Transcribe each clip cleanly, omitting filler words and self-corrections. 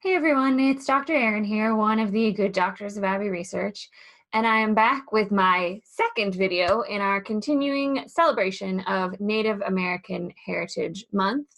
Hey everyone, it's Dr. Erin here, one of the good doctors of Abbey Research, and I am back with my second video in our continuing celebration of Native American Heritage Month,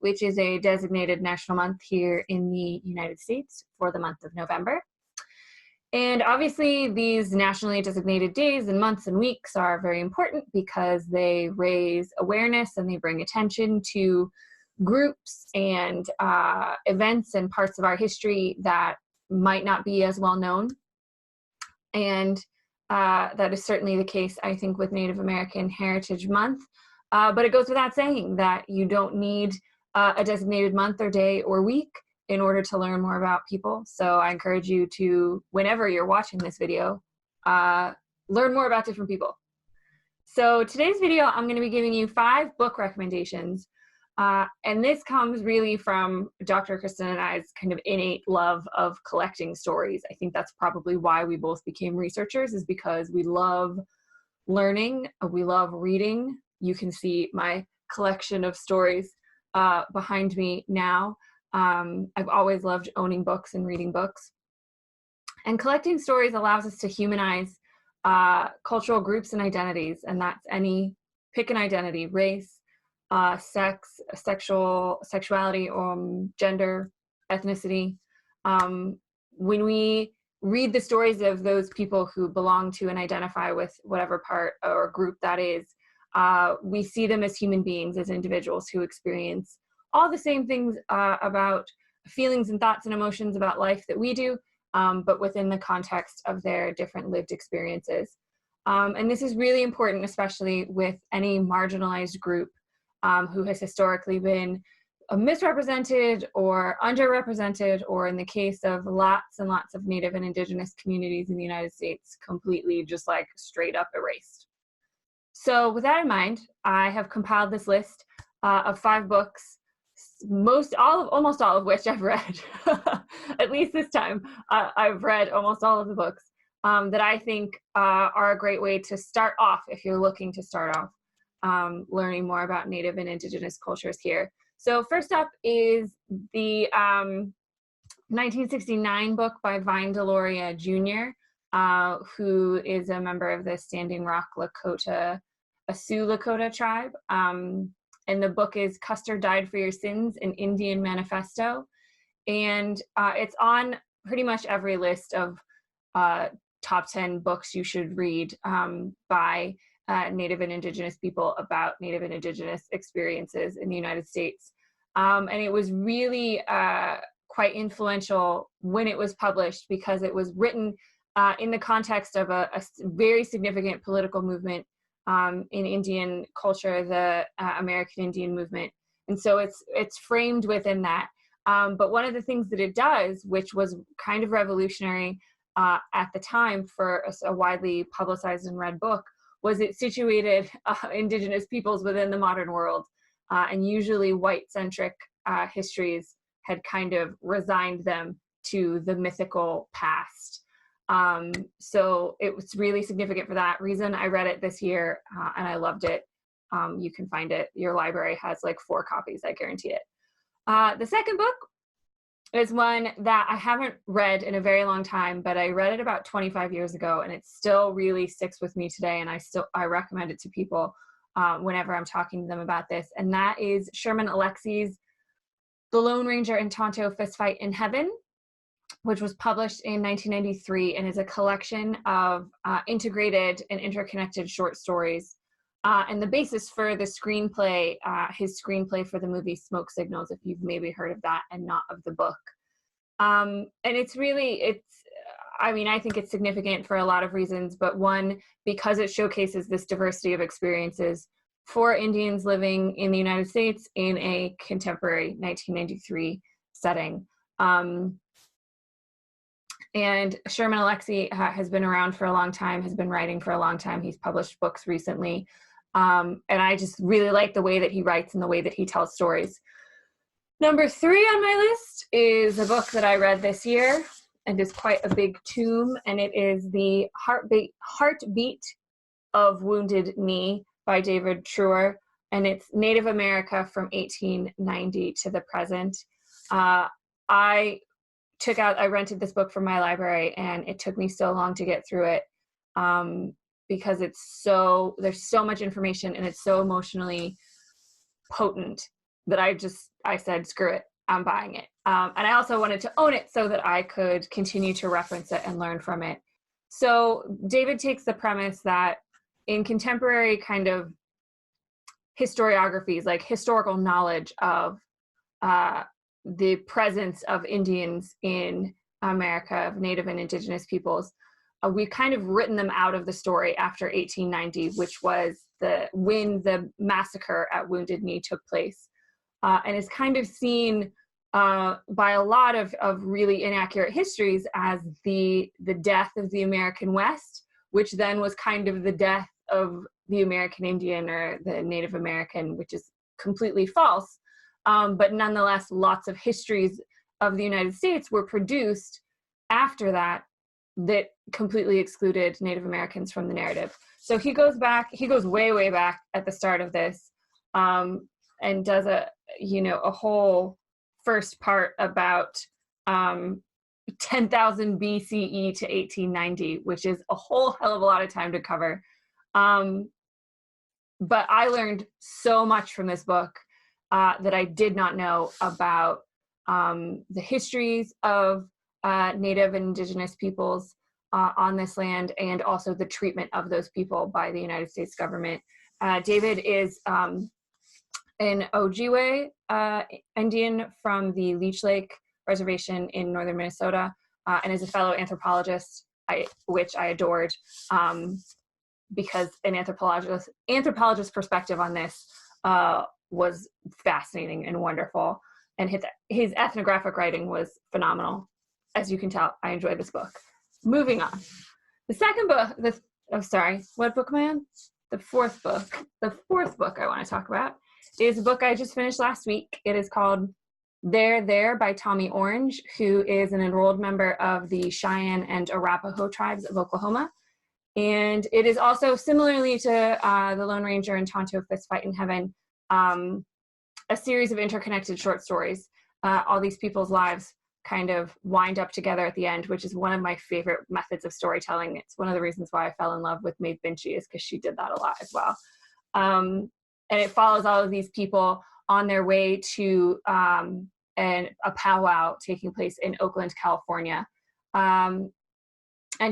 which is a designated national month here in the United States for the month of November. And obviously these nationally designated days and months and weeks are very important because they raise awareness and they bring attention to groups and events and parts of our history that might not be as well known. And that is certainly the case, I think, with Native American Heritage Month. But it goes without saying that you don't need a designated month or day or week in order to learn more about people. So I encourage you to, whenever you're watching this video, learn more about different people. So today's video, I'm going to be giving you 5 book recommendations. And this comes really from Dr. Kristen and I's kind of innate love of collecting stories. I think that's probably why we both became researchers, is because we love learning, we love reading. You can see my collection of stories behind me now. I've always loved owning books and reading books. And collecting stories allows us to humanize cultural groups and identities, and that's pick an identity, race, sex, sexuality, gender, ethnicity. When we read the stories of those people who belong to and identify with whatever part or group that is, we see them as human beings, as individuals who experience all the same things about feelings and thoughts and emotions about life that we do, but within the context of their different lived experiences. And this is really important, especially with any marginalized group who has historically been misrepresented or underrepresented, or in the case of lots and lots of Native and Indigenous communities in the United States, completely just like straight up erased. So with that in mind, I have compiled this list of 5 books, almost all of which I've read. At least this time, I've read almost all of the books that I think are a great way to start off if you're looking to start off learning more about Native and Indigenous cultures here. So first up is the 1969 book by Vine Deloria Jr., who is a member of the Standing Rock Lakota, Sioux Lakota tribe. And the book is Custer Died for Your Sins, an Indian Manifesto. And it's on pretty much every list of top 10 books you should read by Native and Indigenous people about Native and Indigenous experiences in the United States. And it was really quite influential when it was published, because it was written in the context of a very significant political movement in Indian culture, the American Indian movement. And so it's framed within that. But one of the things that it does, which was kind of revolutionary at the time for a widely publicized and read book, was it situated Indigenous peoples within the modern world. And usually white-centric histories had kind of resigned them to the mythical past. So it was really significant for that reason. I read it this year and I loved it. You can find it. Your library has like 4 copies, I guarantee it. The second book is one that I haven't read in a very long time, but I read it about 25 years ago, and it still really sticks with me today, and I recommend it to people whenever I'm talking to them about this, and that is Sherman Alexie's The Lone Ranger and Tonto Fistfight in Heaven, which was published in 1993 and is a collection of integrated and interconnected short stories. And the basis for the screenplay, his screenplay for the movie Smoke Signals, if you've maybe heard of that and not of the book. And I think it's significant for a lot of reasons, but one, because it showcases this diversity of experiences for Indians living in the United States in a contemporary 1993 setting. And Sherman Alexie has been around for a long time, has been writing for a long time. He's published books recently. And I just really like the way that he writes and the way that he tells stories. Number 3 on my list is a book that I read this year and is quite a big tome, and it is The Heartbeat of Wounded Knee by David Treuer, and it's Native America from 1890 to the present. I I rented this book from my library, and it took me so long to get through it because there's so much information and it's so emotionally potent that I said, screw it, I'm buying it. And I also wanted to own it so that I could continue to reference it and learn from it. So David takes the premise that in contemporary kind of historiographies, like historical knowledge of the presence of Indians in America, of Native and Indigenous peoples, we've kind of written them out of the story after 1890, which was when the massacre at Wounded Knee took place, and is kind of seen by a lot of really inaccurate histories as the death of the American West, which then was kind of the death of the American Indian or the Native American, which is completely false. But nonetheless, lots of histories of the United States were produced after that completely excluded Native Americans from the narrative. So he goes way, way back at the start of this, and does a whole first part about 10,000 BCE to 1890, which is a whole hell of a lot of time to cover. But I learned so much from this book that I did not know about the histories of Native and Indigenous peoples on this land, and also the treatment of those people by the United States government. David is an Ojibwe Indian from the Leech Lake Reservation in northern Minnesota, and is a fellow anthropologist, which I adored, because an anthropologist perspective on this was fascinating and wonderful, and his ethnographic writing was phenomenal. As you can tell, I enjoyed this book. Moving on. The second book, what book am I on? The fourth book. The fourth book I want to talk about is a book I just finished last week. It is called There by Tommy Orange, who is an enrolled member of the Cheyenne and Arapaho tribes of Oklahoma. And it is also, similarly to The Lone Ranger and Tonto Fistfight in Heaven, a series of interconnected short stories. All these people's lives kind of wind up together at the end, which is one of my favorite methods of storytelling. It's one of the reasons why I fell in love with Maeve Binchy, is because she did that a lot as well. And it follows all of these people on their way to a powwow taking place in Oakland, California. And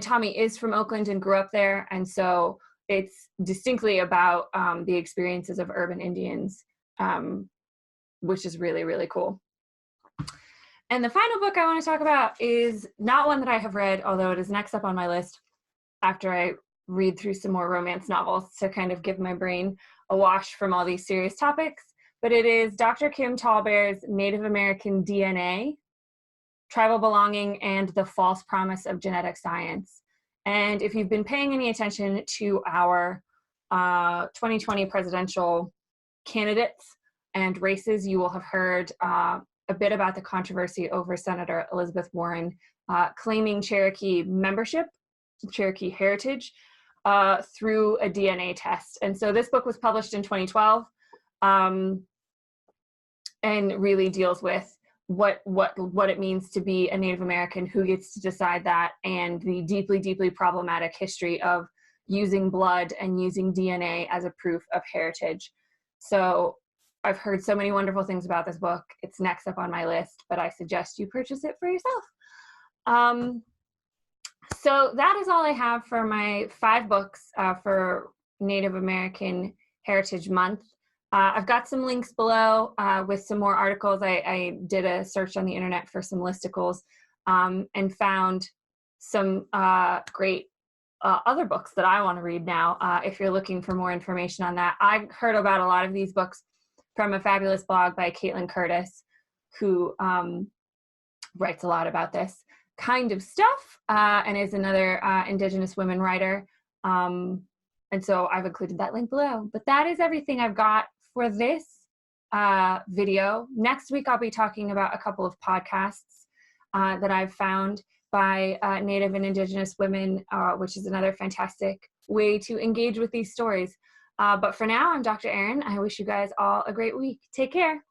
Tommy is from Oakland and grew up there, and so it's distinctly about the experiences of urban Indians, which is really, really cool. And the final book I want to talk about is not one that I have read, although it is next up on my list after I read through some more romance novels to kind of give my brain a wash from all these serious topics. But it is Dr. Kim TallBear's Native American DNA, Tribal Belonging, and the False Promise of Genetic Science. And if you've been paying any attention to our 2020 presidential candidates and races, you will have heard a bit about the controversy over Senator Elizabeth Warren claiming Cherokee membership, Cherokee heritage, through a DNA test. And so this book was published in 2012 and really deals with what it means to be a Native American, who gets to decide that, and the deeply, deeply problematic history of using blood and using DNA as a proof of heritage. So I've heard so many wonderful things about this book. It's next up on my list, but I suggest you purchase it for yourself. So that is all I have for my 5 books for Native American Heritage Month. I've got some links below with some more articles. I did a search on the internet for some listicles and found some great other books that I want to read now. If you're looking for more information on that, I've heard about a lot of these books from a fabulous blog by Caitlin Curtis, who writes a lot about this kind of stuff and is another Indigenous women writer. And so I've included that link below. But that is everything I've got for this video. Next week, I'll be talking about a couple of podcasts that I've found by Native and Indigenous women, which is another fantastic way to engage with these stories. But for now, I'm Dr. Erin. I wish you guys all a great week. Take care.